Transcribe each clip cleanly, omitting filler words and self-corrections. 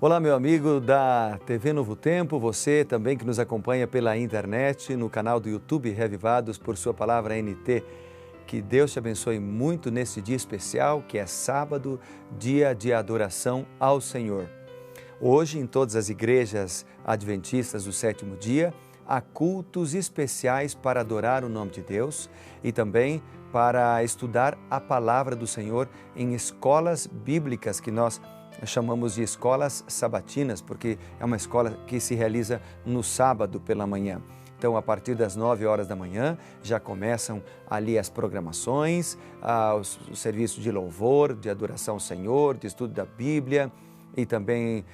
Olá, meu amigo da TV Novo Tempo, você também que nos acompanha pela internet, no canal do YouTube Revivados por sua palavra NT. Que Deus te abençoe muito nesse dia especial, que é sábado, dia de adoração ao Senhor. Hoje, em todas as igrejas adventistas do sétimo dia, há cultos especiais para adorar o nome de Deus e também para estudar a palavra do Senhor em escolas bíblicas que nós chamamos de escolas sabatinas, porque é uma escola que se realiza no sábado pela manhã. Então, a partir das 9 horas da manhã, já começam ali as programações, os serviços de louvor, de adoração ao Senhor, de estudo da Bíblia e também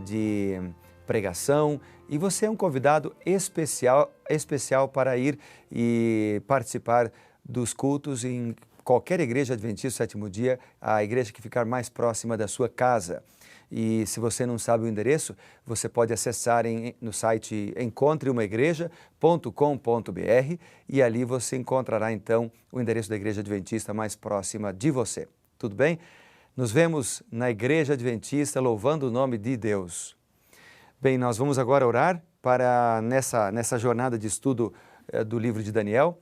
de pregação. E você é um convidado especial para ir e participar dos cultos em qualquer igreja adventista do sétimo dia, a igreja que ficar mais próxima da sua casa. E se você não sabe o endereço, você pode acessar no site encontreumaigreja.com.br e ali você encontrará então o endereço da igreja adventista mais próxima de você. Tudo bem? Nos vemos na igreja adventista louvando o nome de Deus. Bem, nós vamos agora orar para nessa jornada de estudo do livro de Daniel.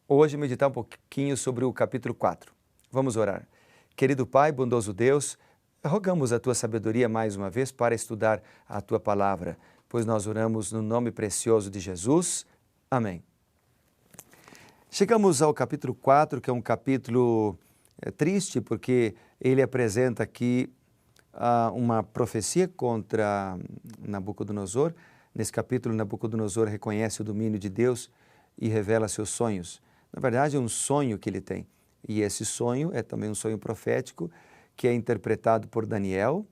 Hoje meditar um pouquinho sobre o capítulo 4. Vamos orar. Querido Pai, bondoso Deus, rogamos a Tua sabedoria mais uma vez para estudar a Tua palavra, pois nós oramos no nome precioso de Jesus. Amém. Chegamos ao capítulo 4, que é um capítulo triste, porque ele apresenta aqui uma profecia contra Nabucodonosor. Nesse capítulo, Nabucodonosor reconhece o domínio de Deus e revela seus sonhos. Na verdade, é um sonho que ele tem. E esse sonho é também um sonho profético que é interpretado por Daniel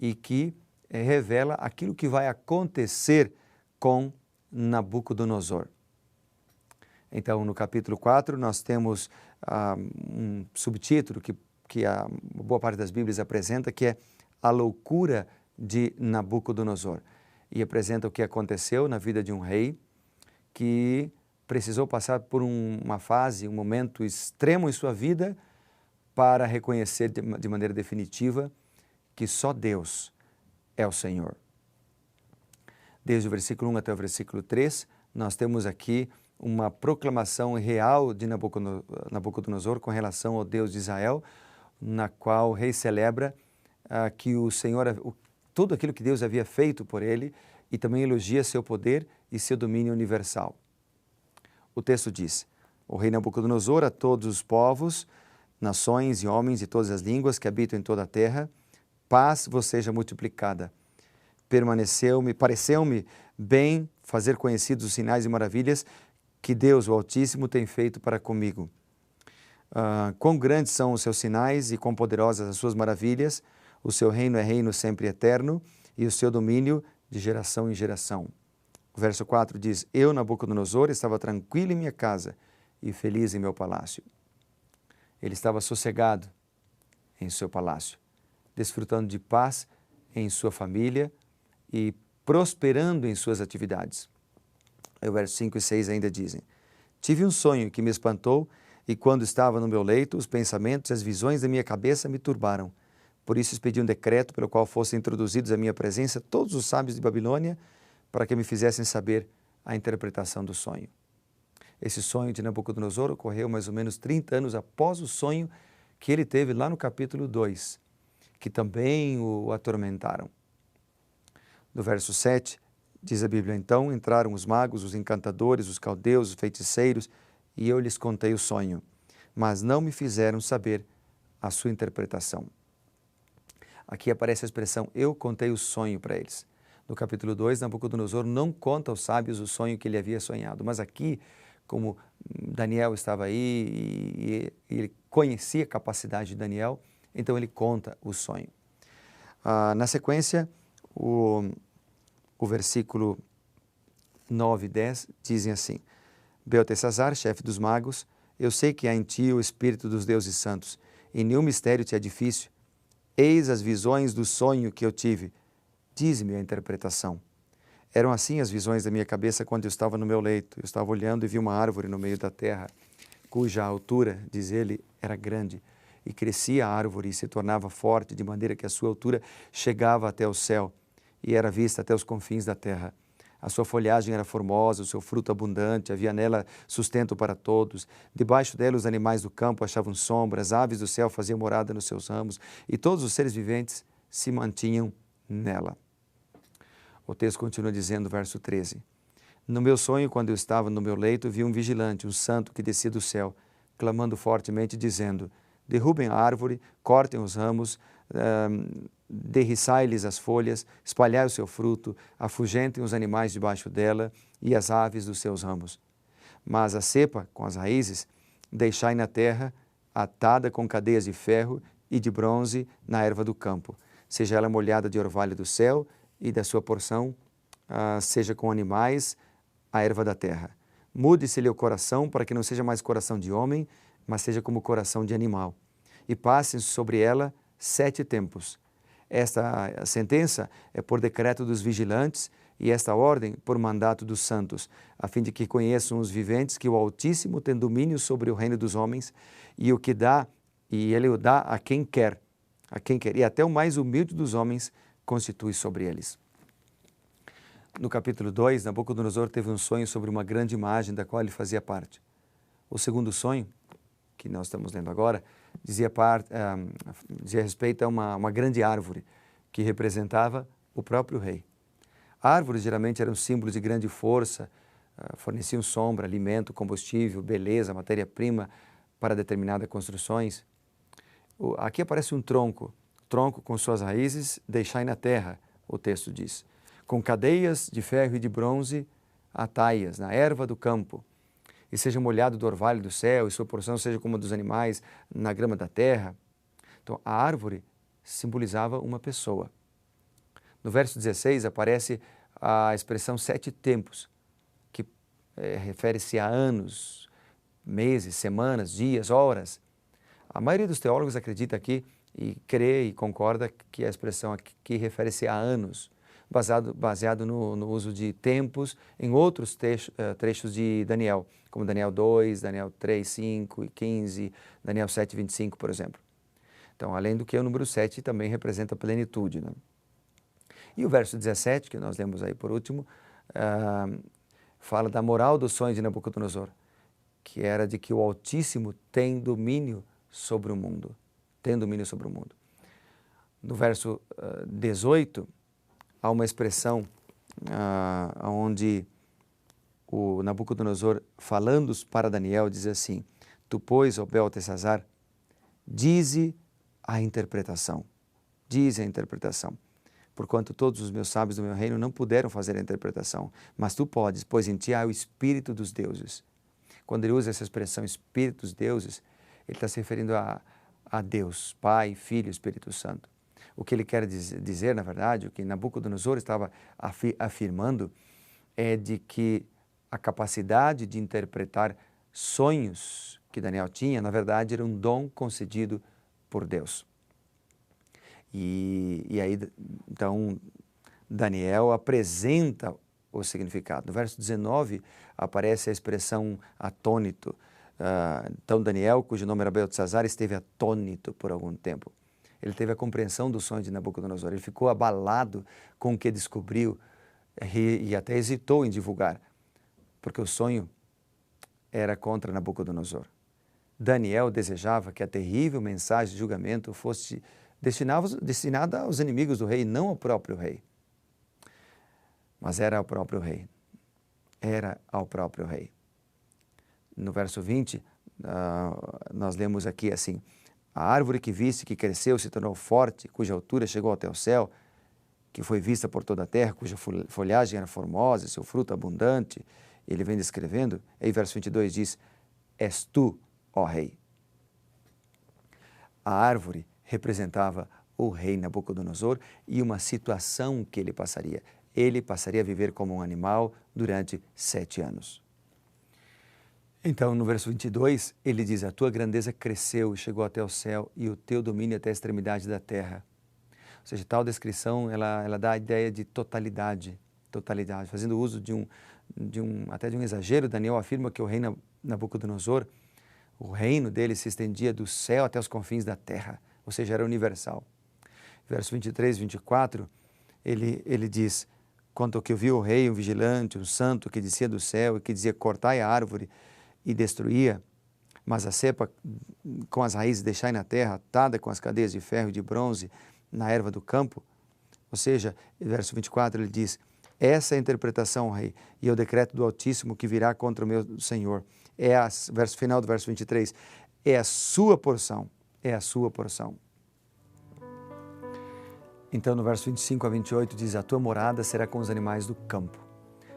e que revela aquilo que vai acontecer com Nabucodonosor. Então, no capítulo 4, nós temos um subtítulo que a boa parte das Bíblias apresenta, que é a loucura de Nabucodonosor. E apresenta o que aconteceu na vida de um rei que precisou passar por uma fase, um momento extremo em sua vida para reconhecer de maneira definitiva que só Deus é o Senhor. Desde o versículo 1 até o versículo 3, nós temos aqui uma proclamação real de Nabucodonosor com relação ao Deus de Israel, na qual o rei celebra que o Senhor, tudo aquilo que Deus havia feito por ele, e também elogia seu poder e seu domínio universal. O texto diz: o rei Nabucodonosor a todos os povos, nações e homens de todas as línguas que habitam em toda a terra, paz vos seja multiplicada. Pareceu-me bem fazer conhecidos os sinais e maravilhas que Deus, o Altíssimo, tem feito para comigo. Quão grandes são os seus sinais e quão poderosas as suas maravilhas. O seu reino é reino sempre eterno e o seu domínio de geração em geração. O verso 4 diz: eu, Nabucodonosor, estava tranquilo em minha casa e feliz em meu palácio. Ele estava sossegado em seu palácio, desfrutando de paz em sua família e prosperando em suas atividades. O verso 5 e 6 ainda dizem: tive um sonho que me espantou e quando estava no meu leito, os pensamentos e as visões da minha cabeça me turbaram. Por isso expedi um decreto pelo qual fossem introduzidos à minha presença todos os sábios de Babilônia para que me fizessem saber a interpretação do sonho. Esse sonho de Nabucodonosor ocorreu mais ou menos 30 anos após o sonho que ele teve lá no capítulo 2, que também o atormentaram. No verso 7, diz a Bíblia: então entraram os magos, os encantadores, os caldeus, os feiticeiros, e eu lhes contei o sonho, mas não me fizeram saber a sua interpretação. Aqui aparece a expressão, eu contei o sonho para eles. No capítulo 2, Nabucodonosor não conta aos sábios o sonho que ele havia sonhado, mas aqui, como Daniel estava aí e ele conhecia a capacidade de Daniel, então ele conta o sonho. Na sequência, o versículo 9 e 10 dizem assim: Beltesazar, chefe dos magos, eu sei que há em ti o espírito dos deuses santos, e nenhum mistério te é difícil. Eis as visões do sonho que eu tive. Dize-me a interpretação. Eram assim as visões da minha cabeça quando eu estava no meu leito. Eu estava olhando e vi uma árvore no meio da terra, cuja altura, diz ele, era grande, e crescia a árvore e se tornava forte, de maneira que a sua altura chegava até o céu e era vista até os confins da terra. A sua folhagem era formosa, o seu fruto abundante, havia nela sustento para todos. Debaixo dela os animais do campo achavam sombra, as aves do céu faziam morada nos seus ramos, e todos os seres viventes se mantinham nela. O texto continua dizendo, verso 13. No meu sonho, quando eu estava no meu leito, vi um vigilante, um santo que descia do céu, clamando fortemente, dizendo: derrubem a árvore, cortem os ramos, derriçai-lhes as folhas, espalhai o seu fruto, afugentem os animais debaixo dela e as aves dos seus ramos. Mas a cepa, com as raízes, deixai na terra, atada com cadeias de ferro e de bronze na erva do campo. Seja ela molhada de orvalho do céu e da sua porção, seja com animais, a erva da terra. Mude-se-lhe o coração para que não seja mais coração de homem, mas seja como coração de animal. E passem sobre ela 7 tempos. Esta sentença é por decreto dos vigilantes e esta ordem por mandato dos santos, a fim de que conheçam os viventes que o Altíssimo tem domínio sobre o reino dos homens e o que dá, e ele o dá a quem quer, e até o mais humilde dos homens constitui sobre eles. No capítulo 2, Nabucodonosor teve um sonho sobre uma grande imagem da qual ele fazia parte. O segundo sonho, que nós estamos lendo agora, dizia respeito a uma grande árvore que representava o próprio rei. Árvores geralmente eram símbolos de grande força, forneciam sombra, alimento, combustível, beleza, matéria-prima para determinadas construções. Aqui aparece um tronco com suas raízes deixai na terra, o texto diz, com cadeias de ferro e de bronze atai-as na erva do campo, e seja molhado do orvalho do céu, e sua porção seja como a dos animais na grama da terra. Então, a árvore simbolizava uma pessoa. No verso 16 aparece a expressão 7 tempos, que refere-se a anos, meses, semanas, dias, horas. A maioria dos teólogos acredita aqui e crê e concorda que a expressão aqui refere-se a anos, baseado no uso de tempos em outros trechos de Daniel, como Daniel 2, Daniel 3, 5 e 15, Daniel 7, 25, por exemplo. Então, além do que o número 7 também representa a plenitude, né? E o verso 17, que nós lemos aí por último, fala da moral do sonho de Nabucodonosor, que era de que o Altíssimo tem domínio sobre o mundo. Tem domínio sobre o mundo. No verso 18, há uma expressão onde o Nabucodonosor, falando para Daniel, diz assim: tu, pois, ó Beltesazar, dize a interpretação. Dize a interpretação. Porquanto todos os meus sábios do meu reino não puderam fazer a interpretação, mas tu podes, pois em ti há o Espírito dos deuses. Quando ele usa essa expressão Espírito dos deuses, ele está se referindo a Deus, Pai, Filho e Espírito Santo. O que ele quer dizer, na verdade, o que Nabucodonosor estava afirmando é de que a capacidade de interpretar sonhos que Daniel tinha, na verdade, era um dom concedido por Deus. E aí, então, Daniel apresenta o significado. No verso 19, aparece a expressão atônito. Então, Daniel, cujo nome era Beltesazar, esteve atônito por algum tempo. Ele teve a compreensão do sonho de Nabucodonosor. Ele ficou abalado com o que descobriu e até hesitou em divulgar, porque o sonho era contra Nabucodonosor. Daniel desejava que a terrível mensagem de julgamento fosse destinada aos inimigos do rei, não ao próprio rei. Mas era ao próprio rei. Era ao próprio rei. No verso 20, nós lemos aqui assim: a árvore que viste, que cresceu, se tornou forte, cuja altura chegou até o céu, que foi vista por toda a terra, cuja folhagem era formosa, seu fruto abundante. Ele vem descrevendo, aí verso 22 diz: és tu, ó rei. A árvore representava o rei Nabucodonosor e uma situação que ele passaria. Ele passaria a viver como um animal durante 7 anos. Então, no verso 22, ele diz: a tua grandeza cresceu e chegou até o céu, e o teu domínio até a extremidade da terra. Ou seja, tal descrição, ela dá a ideia de totalidade. Fazendo uso até de um exagero, Daniel afirma que o rei Nabucodonosor, O reino dele se estendia do céu até os confins da terra, ou seja, era universal. Verso 23 e 24, ele diz: quanto ao que eu vi o rei, um vigilante, um santo que descia do céu e que dizia: cortai a árvore e destruía, mas a cepa com as raízes deixai na terra, atada com as cadeias de ferro e de bronze na erva do campo. Ou seja, verso 24 ele diz: essa é a interpretação, rei, e é o decreto do Altíssimo que virá contra o meu Senhor. Verso final do verso 23, é a sua porção, é a sua porção. Então, no verso 25 a 28 diz: a tua morada será com os animais do campo.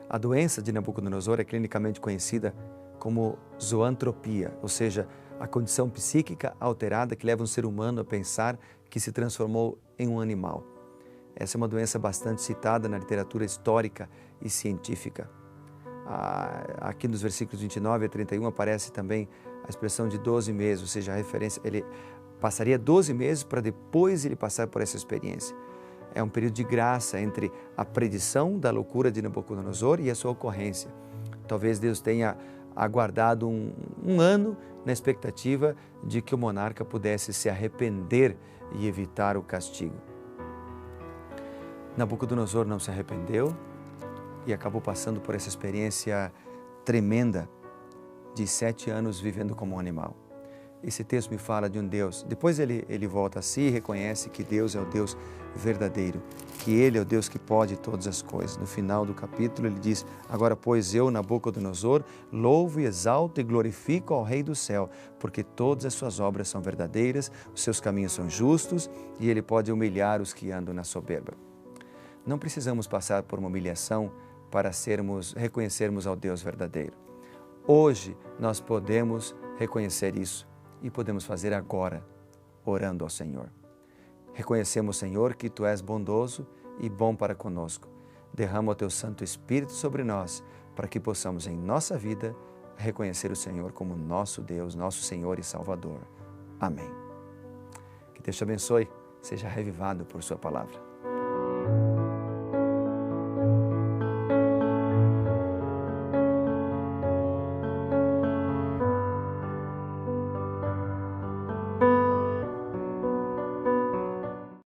A doença de Nabucodonosor é clinicamente conhecida como zoantropia, ou seja, a condição psíquica alterada que leva um ser humano a pensar que se transformou em um animal. Essa é uma doença bastante citada na literatura histórica e científica. Aqui nos versículos 29 a 31 aparece também a expressão de 12 meses, ou seja, a referência, ele passaria 12 meses para depois ele passar por essa experiência. É um período de graça entre a predição da loucura de Nabucodonosor e a sua ocorrência. Talvez Deus tenha aguardado um ano na expectativa de que o monarca pudesse se arrepender e evitar o castigo. Nabucodonosor não se arrependeu e acabou passando por essa experiência tremenda de 7 anos vivendo como um animal. Esse texto me fala de um Deus. Depois ele volta a si e reconhece que Deus é o Deus verdadeiro, que Ele é o Deus que pode todas as coisas. No final do capítulo ele diz: agora, pois, eu, Nabucodonosor, louvo e exalto e glorifico ao Rei do céu, porque todas as suas obras são verdadeiras, os seus caminhos são justos e Ele pode humilhar os que andam na soberba. Não precisamos passar por uma humilhação para reconhecermos ao Deus verdadeiro. Hoje nós podemos reconhecer isso e podemos fazer agora, orando ao Senhor. Reconhecemos, Senhor, que Tu és bondoso e bom para conosco. Derrama o Teu Santo Espírito sobre nós, para que possamos em nossa vida reconhecer o Senhor como nosso Deus, nosso Senhor e Salvador. Amém. Que Deus te abençoe, seja revivado por Sua palavra.